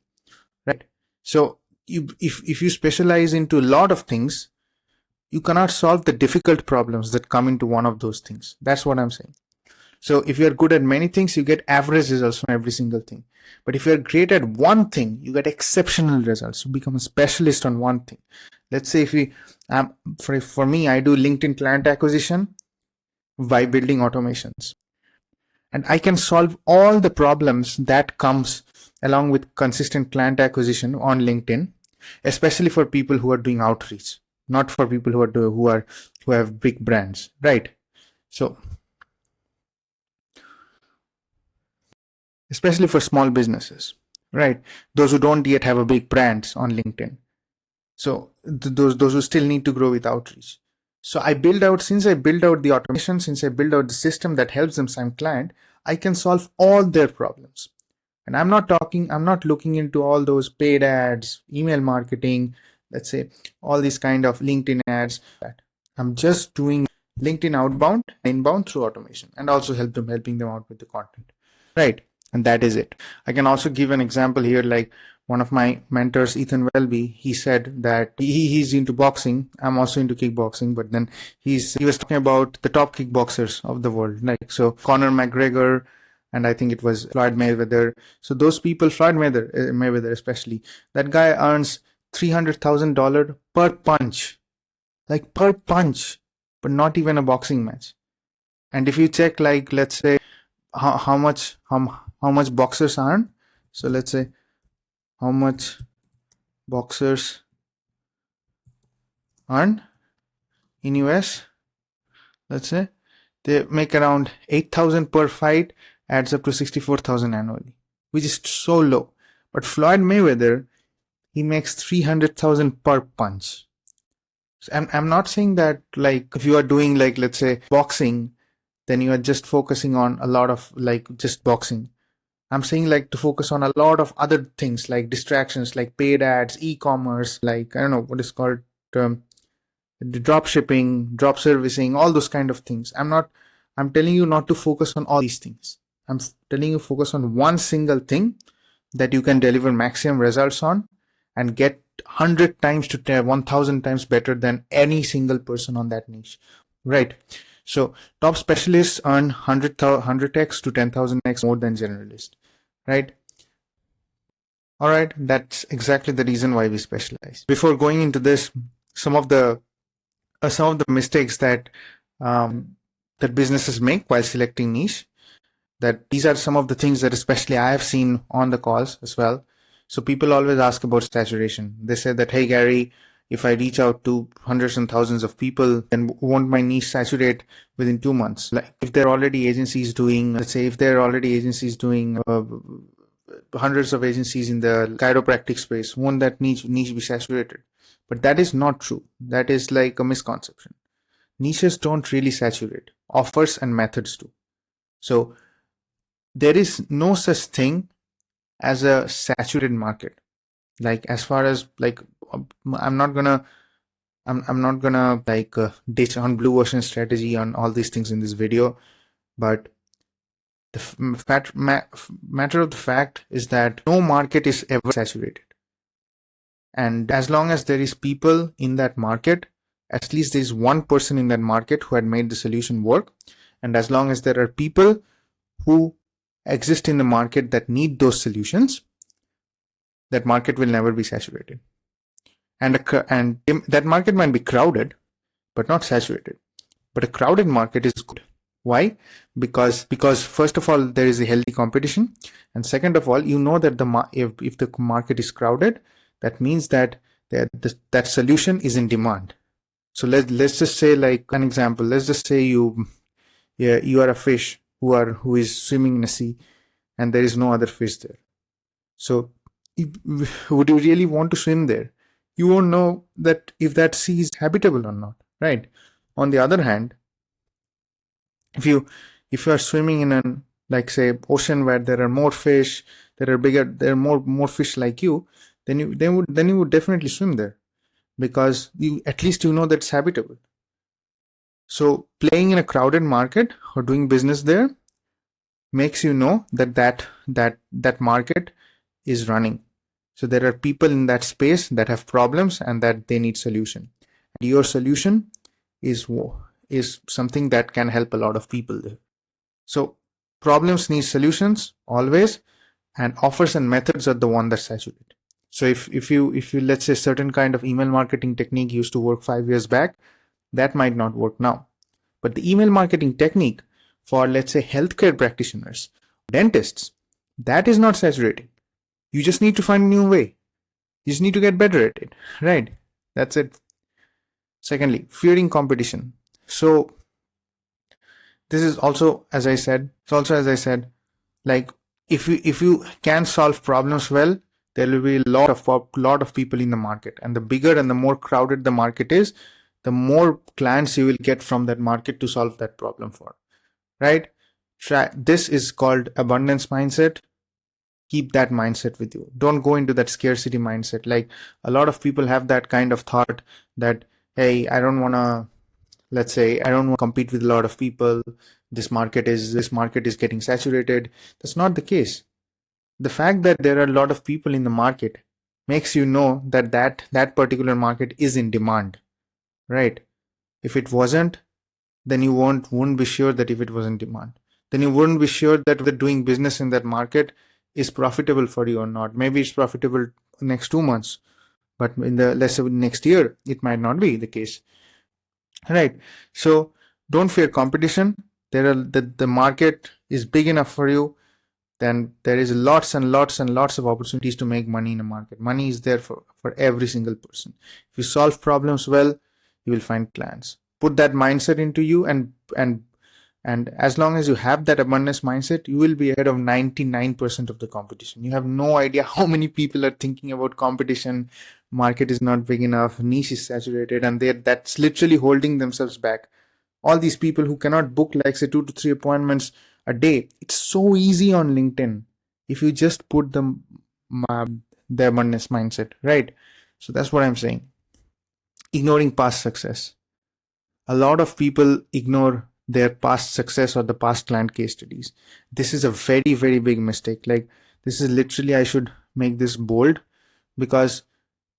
right? So if you specialize into a lot of things, you cannot solve the difficult problems that come into one of those things. That's what I'm saying. So if you're good at many things, you get average results from every single thing. But if you're great at one thing, you get exceptional results. You become a specialist on one thing. Let's say for me, I do LinkedIn client acquisition by building automations. And I can solve all the problems that comes along with consistent client acquisition on LinkedIn, especially for people who are doing outreach, not for people who have big brands, right? So especially for small businesses, right? Those who don't yet have a big brands on LinkedIn. So those who still need to grow with outreach. So since I build out the automation, since I build out the system that helps them sign client, I can solve all their problems. And I'm not looking into all those paid ads, email marketing, let's say all these kind of LinkedIn ads. I'm just doing LinkedIn outbound, inbound through automation, and also helping them out with the content, right? And that is it. I can also give an example here, like one of my mentors, Ethan Welby, he said that he's into boxing. I'm also into kickboxing, but then he was talking about the top kickboxers of the world, like so Conor McGregor, and I think it was Floyd Mayweather. So those people, Floyd Mayweather especially, that guy earns $300,000 per punch, like per punch, but not even a boxing match. And if you check, like let's say how much boxers earn, so let's say how much boxers earn in US, let's say they make around 8,000 per fight, adds up to 64,000 annually, which is so low. But Floyd Mayweather, he makes 300,000 per punch. So I'm not saying that, like, if you are doing, like, let's say boxing, then you are just focusing on a lot of, like, just boxing. I'm saying, like, to focus on a lot of other things, like distractions, like paid ads, e-commerce, like, I don't know what is called, drop shipping, drop servicing, all those kind of things. I'm telling you not to focus on all these things. I'm telling you focus on one single thing that you can deliver maximum results on and get 100 times to 1,000 times better than any single person on that niche, right? So top specialists earn 100x to 10,000x more than generalists, right? All right, that's exactly the reason why we specialize. Before going into this, some of the mistakes that that businesses make while selecting niche, that these are some of the things that especially I have seen on the calls as well. So people always ask about saturation. They say that, hey Gary, if I reach out to hundreds and thousands of people, then won't my niche saturate within 2 months? Like if there are already agencies doing, let's say if there are already agencies doing hundreds of agencies in the chiropractic space, won't that niche be saturated? But that is not true. That is like a misconception. Niches don't really saturate. Offers and methods do. So there is no such thing as a saturated market. Like as far as like, I'm not gonna like ditch on blue ocean strategy on all these things in this video, but the matter of the fact is that no market is ever saturated. And as long as there is people in that market, at least there is one person in that market who had made the solution work. And as long as there are people who exist in the market that need those solutions, that market will never be saturated. And that market might be crowded, but not saturated. But a crowded market is good. Why? Because first of all, there is a healthy competition, and second of all, you know that if the market is crowded, that means that that solution is in demand. So let's just say, like an example, let's just say you are a fish who is swimming in a sea, and there is no other fish there. So would you really want to swim there? You won't know that if that sea is habitable or not, right? On the other hand, if you are swimming in an, like, say, ocean where there are more fish, there are more fish like you, then you would definitely swim there, because you at least know that it's habitable. So playing in a crowded market or doing business there makes you know that market is running. So there are people in that space that have problems and that they need solution. And your solution is something that can help a lot of people there. So problems need solutions always, and offers and methods are the one that saturate. So if you let's say certain kind of email marketing technique used to work 5 years back, that might not work now. But the email marketing technique for, let's say, healthcare practitioners, dentists, that is not saturating. You just need to find a new way. You just need to get better at it, right? That's it. Secondly, fearing competition. So this is also, as I said, like, if you can solve problems well, there will be a lot of people in the market, and the bigger and the more crowded the market is, the more clients you will get from that market to solve that problem for, right? This is called abundance mindset. Keep that mindset with you. Don't go into that scarcity mindset. Like, a lot of people have that kind of thought that, hey, I don't want to compete with a lot of people. This market is getting saturated. That's not the case. The fact that there are a lot of people in the market makes you know that particular market is in demand, right? If it wasn't, then you wouldn't be sure that if it was in demand. Then you wouldn't be sure that the doing business in that market is profitable for you or not. Maybe it's profitable next 2 months, but in the, let's say, next year, it might not be the case, right? So don't fear competition. The market is big enough for you. Then there is lots and lots and lots of opportunities to make money in a market. Money is there for every single person. If you solve problems well, you will find clients. Put that mindset into you, and as long as you have that abundance mindset, you will be ahead of 99% of the competition. You have no idea how many people are thinking about competition. Market is not big enough, niche is saturated, and that's literally holding themselves back. All these people who cannot book, like, say, 2 to 3 appointments a day. It's so easy on LinkedIn if you just put the abundance mindset, right? So that's what I'm saying. Ignoring past success. A lot of people ignore their past success or the past client case studies. This is a very, very big mistake. Like, this is literally, I should make this bold, because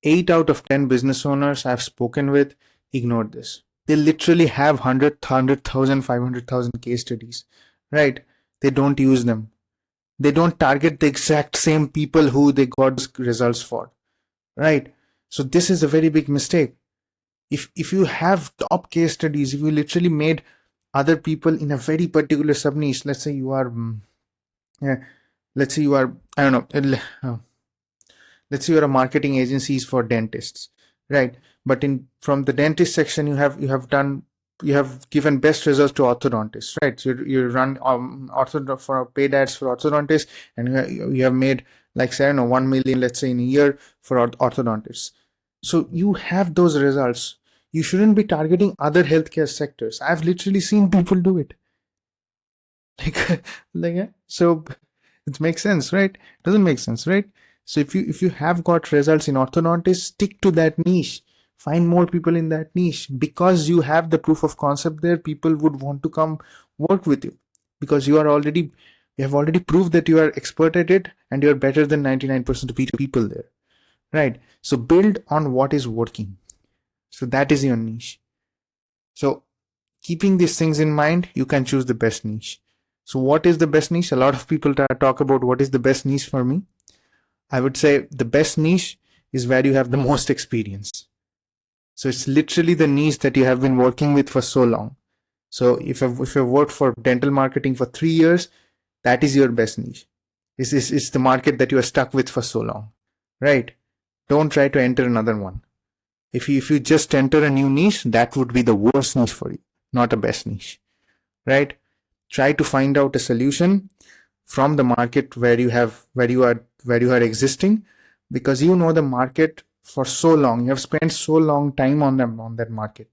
8 out of 10 business owners I've spoken with ignored this. They literally have 100,000, 500,000 case studies, right? They don't use them. They don't target the exact same people who they got results for, right? So this is a very big mistake. If you have top case studies, if you literally made other people in a very particular sub niche, let's say you are, I don't know, let's say you're a marketing agencies for dentists, right? But from the dentist section, you have given best results to orthodontists, right? So you run for paid ads for orthodontists, and you have made, like, say, I don't know, 1 million, let's say, in a year for orthodontists. So you have those results. You shouldn't be targeting other healthcare sectors. I've literally seen people do it. So it makes sense, right? Doesn't make sense, right? So if you have got results in orthodontists, stick to that niche. Find more people in that niche, because you have the proof of concept there. People would want to come work with you, because you have already proved that you are expert at it, and you're better than 99% of people there, right? So build on what is working. So that is your niche. So keeping these things in mind, you can choose the best niche. So what is the best niche? A lot of people talk about what is the best niche for me. I would say the best niche is where you have the most experience. So it's literally the niche that you have been working with for so long. So if you've worked for dental marketing for 3 years, that is your best niche. It's the market that you are stuck with for so long, right? Don't try to enter another one. If you just enter a new niche, that would be the worst niche for you, not a best niche, right? Try to find out a solution from the market where you are existing, because you know the market for so long. You have spent so long time on that market,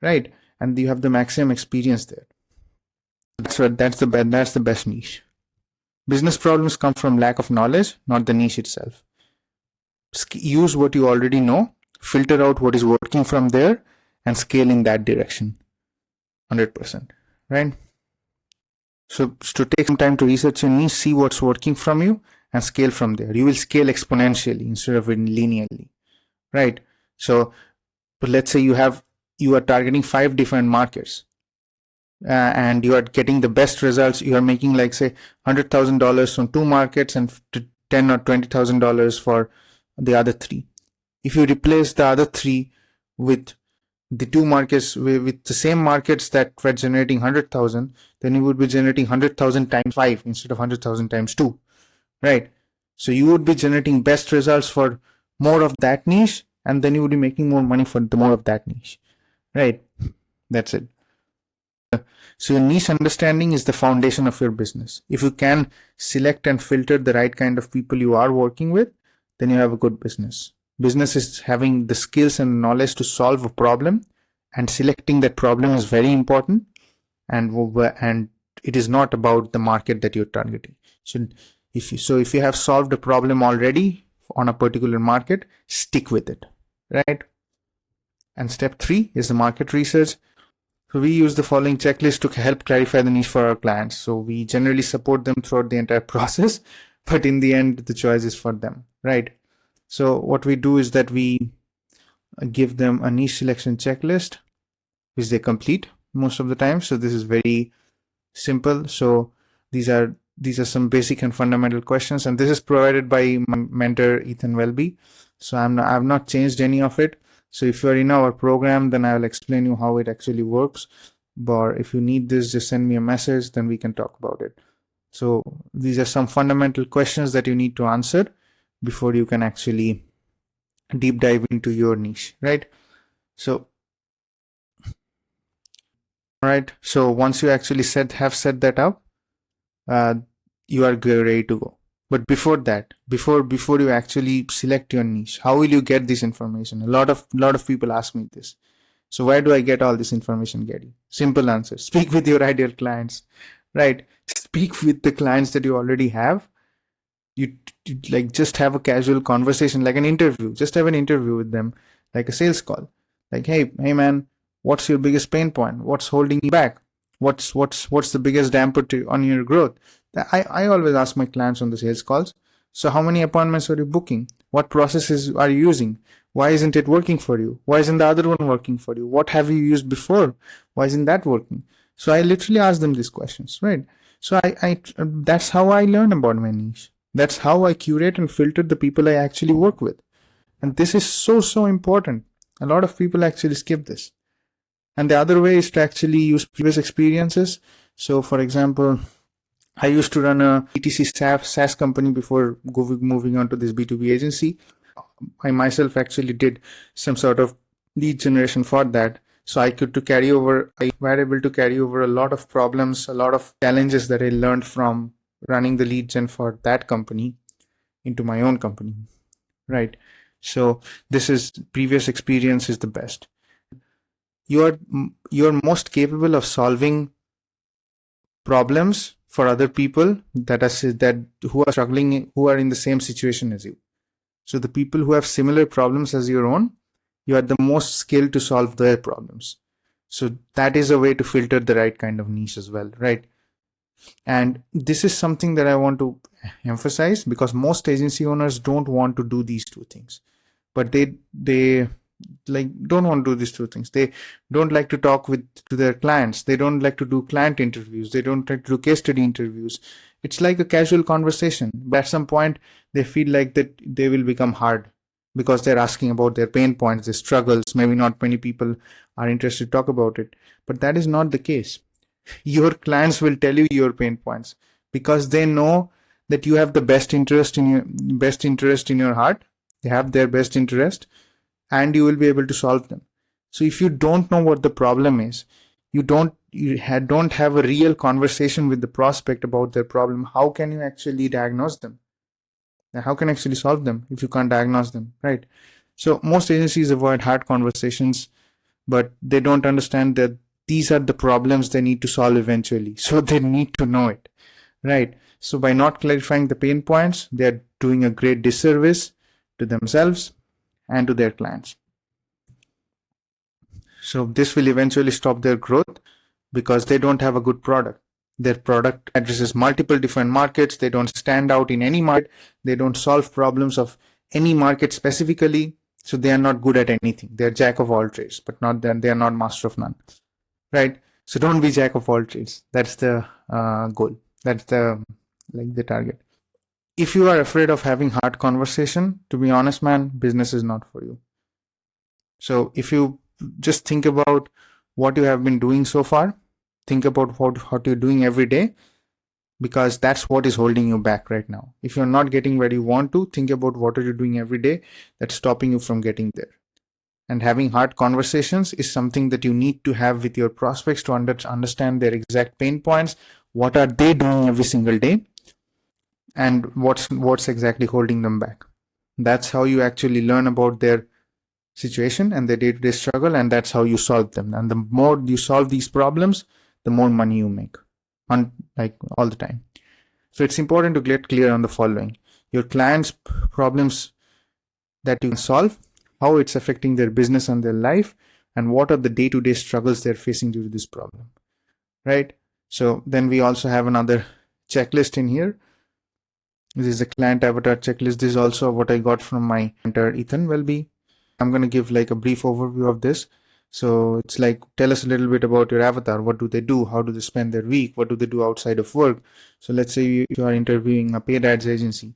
right? And you have the maximum experience there. That's the best niche. Business problems come from lack of knowledge, not the niche itself. Use what you already know, filter out what is working from there, and scale in that direction. 100%, right? So to take some time to research your niche, see what's working from you, and scale from there. You will scale exponentially instead of linearly, right? So, but let's say you are targeting 5 different markets, and you are getting the best results. You are making, like, say, $100,000 from 2 markets and $10,000 or $20,000 for the other 3. If you replace the other 3 with the 2 markets with the same markets that were generating 100,000, then you would be generating 100,000 times 5 instead of 100,000 times 2, right? So you would be generating best results for more of that niche, and then you would be making more money for the more of that niche, right? That's it. So your niche understanding is the foundation of your business. If you can select and filter the right kind of people you are working with, then you have a good business. Business is having the skills and knowledge to solve a problem, and selecting that problem is very important. And it is not about the market that you're targeting. So if you have solved a problem already on a particular market, stick with it, right? And step 3 is the market research. So we use the following checklist to help clarify the niche for our clients. So we generally support them throughout the entire process, but in the end, the choice is for them, right? So what we do is that we give them a niche selection checklist, which they complete most of the time. So this is very simple. So these are some basic and fundamental questions, and this is provided by my mentor Ethan Welby. So I've not changed any of it. So if you're in our program, then I will explain you how it actually works. But if you need this, just send me a message, then we can talk about it. So these are some fundamental questions that you need to answer before you can actually deep dive into your niche, right? So, all right. So once you actually have set that up, you are ready to go. But before that, before you actually select your niche, how will you get this information? A lot of people ask me this. So where do I get all this information, Gary? Simple answer: speak with your ideal clients, right? Speak with the clients that you already have. You like just have a casual conversation, like an interview. Just have an interview with them, like a sales call. Like, hey man, what's your biggest pain point? What's holding you back? What's the biggest damper on your growth? I always ask my clients on the sales calls. So how many appointments are you booking? What processes are you using? Why isn't it working for you? Why isn't the other one working for you? What have you used before? Why isn't that working? So I literally ask them these questions, right? So I that's how I learn about my niche. That's how I curate and filter the people I actually work with. And this is so important. A lot of people actually skip this. And the other way is to actually use previous experiences. So for example, I used to run a BTC SaaS company before moving on to this B2B agency. I myself actually did some sort of lead generation for that. So I were able to carry over a lot of problems, a lot of challenges that I learned from running the lead gen for that company into my own company, right? So this is previous experience is the best. You're most capable of solving problems for other people who are struggling, who are in the same situation as you. So the people who have similar problems as your own, you are the most skilled to solve their problems. So that is a way to filter the right kind of niche as well, right? And this is something that I want to emphasize, because most agency owners don't want to do these two things, but they like don't want to do these two things. They don't like to talk to their clients. They don't like to do client interviews. They don't like to do case study interviews. It's like a casual conversation, but at some point they feel like that they will become hard because they're asking about their pain points, their struggles. Maybe not many people are interested to talk about it, but that is not the case. Your clients will tell you your pain points because they know that you have the best interest in your heart. They have their best interest, and you will be able to solve them. So if you don't know what the problem is, don't have a real conversation with the prospect about their problem, how can you actually diagnose them? How can you actually solve them if you can't diagnose them, right? So most agencies avoid hard conversations, but they don't understand that these are the problems they need to solve eventually. So they need to know it, right? So by not clarifying the pain points, they're doing a great disservice to themselves and to their clients. So this will eventually stop their growth because they don't have a good product. Their product addresses multiple different markets. They don't stand out in any market. They don't solve problems of any market specifically. So they are not good at anything. They're jack of all trades, but they are not master of none, right? So don't be jack of all trades. That's the goal. That's the target. If you are afraid of having hard conversation, to be honest, man, business is not for you. So if you just think about what you have been doing so far, think about what you're doing every day, because that's what is holding you back right now. If you're not getting where you want to, think about what are you doing every day that's stopping you from getting there. And having hard conversations is something that you need to have with your prospects to understand their exact pain points. What are they doing every single day? And what's exactly holding them back? That's how you actually learn about their situation and their day-to-day struggle, and that's how you solve them. And the more you solve these problems, the more money you make, all the time. So it's important to get clear on the following: your clients' problems that you can solve, how it's affecting their business and their life, and what are the day-to-day struggles they're facing due to this problem, right? So then we also have another checklist in here. This is a client avatar checklist. This is also what I got from my mentor, Ethan Welby. I'm going to give like a brief overview of this. So it's like, tell us a little bit about your avatar. What do they do? How do they spend their week? What do they do outside of work? So let's say you are interviewing a paid ads agency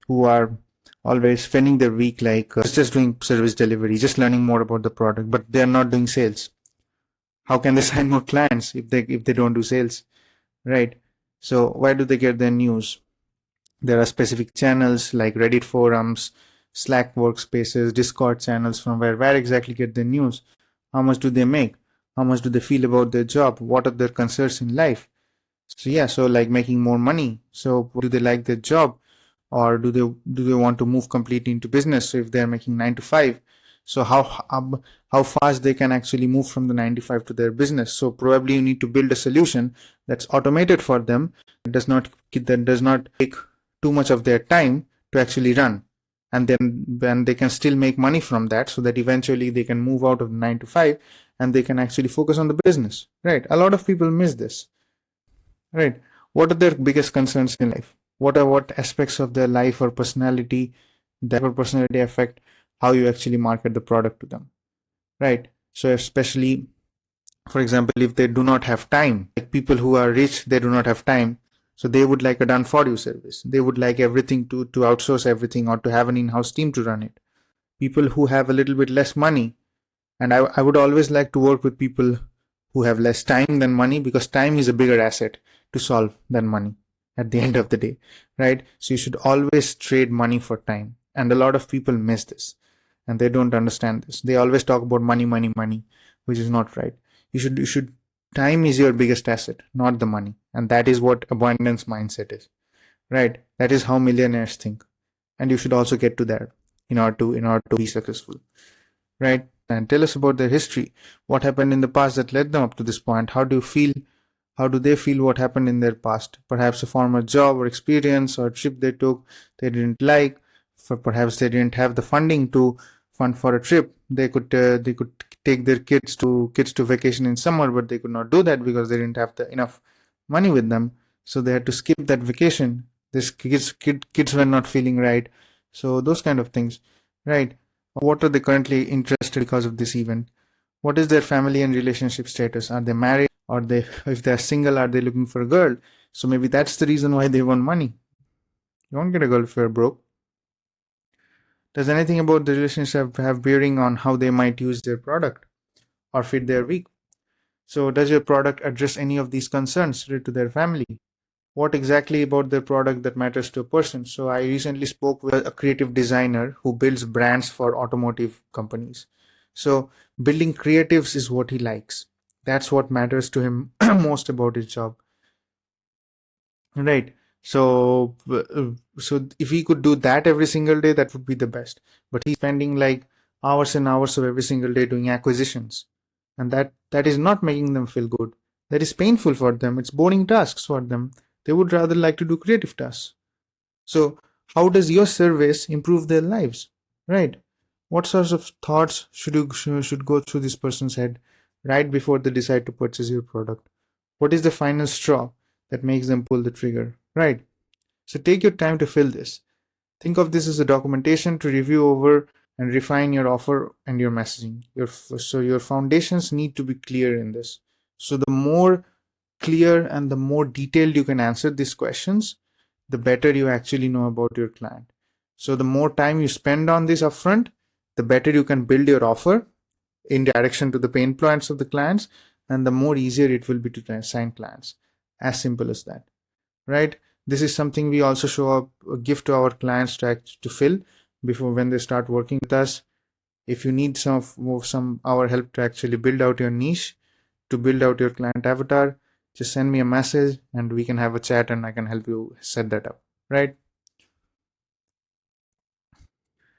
who are always spending their week like just doing service delivery, just learning more about the product, but they're not doing sales. How can they sign more clients if they don't do sales, right? So where do they get their news? There are specific channels like Reddit forums, Slack workspaces, Discord channels from where exactly get the news. How much do they make? How much do they feel about their job? What are their concerns in life? So yeah, so like making more money. So do they like their job, or do they want to move completely into business? So if they're making 9 to 5, so how fast they can actually move from the 9 to 5 to their business? So probably you need to build a solution that's automated for them, that does not take too much of their time to actually run, and then they can still make money from that, so that eventually they can move out of 9 to 5 and they can actually focus on the business, right? A lot of people miss this, right? What are their biggest concerns in life? What aspects of their life or personality affect how you actually market the product to them, right? So especially, for example, if they do not have time, like people who are rich, they do not have time, so they would like a done for you service. They would like everything to outsource everything, or to have an in-house team to run it. People who have a little bit less money, and I would always like to work with people who have less time than money, because time is a bigger asset to solve than money at the end of the day, right? So you should always trade money for time. And a lot of people miss this and they don't understand this. They always talk about money, money, money, which is not right. You should time is your biggest asset, not the money. And that is what abundance mindset is, right? That is how millionaires think. And you should also get to that in order to be successful, right? And tell us about their history. What happened in the past that led them up to this point? How do they feel what happened in their past? Perhaps a former job or experience or a trip they took they didn't like. Perhaps they didn't have the funding to fund for a trip. They could take their kids to vacation in summer, but they could not do that because they didn't have enough money with them. So they had to skip that vacation. Kids were not feeling right. So those kind of things, right? What are they currently interested because of this event? What is their family and relationship status? Are they married? Or they, if they're single, are they looking for a girl? So maybe that's the reason why they want money. You won't get a girl if you're broke. Does anything about the relationship have bearing on how they might use their product or fit their week? So does your product address any of these concerns related to their family? What exactly about their product that matters to a person? So I recently spoke with a creative designer who builds brands for automotive companies. So building creatives is what he likes. That's what matters to him most about his job. Right. So if he could do that every single day, that would be the best. But he's spending like hours and hours of every single day doing acquisitions. And that is not making them feel good. That is painful for them. It's boring tasks for them. They would rather like to do creative tasks. So how does your service improve their lives? Right. What sorts of thoughts should go through this person's head right before they decide to purchase your product? What is the final straw that makes them pull the trigger? Right. So take your time to fill this. Think of this as a documentation to review over and refine your offer and your messaging. So your foundations need to be clear in this. So the more clear and the more detailed you can answer these questions, the better you actually know about your client. So the more time you spend on this upfront, the better you can build your offer in direction to the pain points of the clients, and the more easier it will be to sign clients. As simple as that, right? This is something we also show up, give to our clients to fill before when they start working with us. If you need some our help to actually build out your niche, to build out your client avatar, just send me a message and we can have a chat and I can help you set that up, right?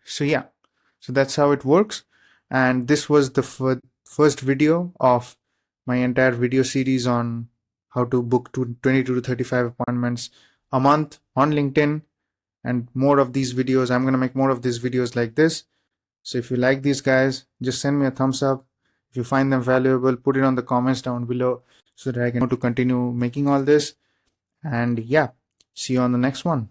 So yeah, so that's how it works. And this was the first video of my entire video series on how to book 22 to 35 appointments a month on LinkedIn. And more of these videos, I'm going to make more of these videos like this. So if you like these guys, just send me a thumbs up. If you find them valuable, put it on the comments down below so that I can know to continue making all this. And yeah, see you on the next one.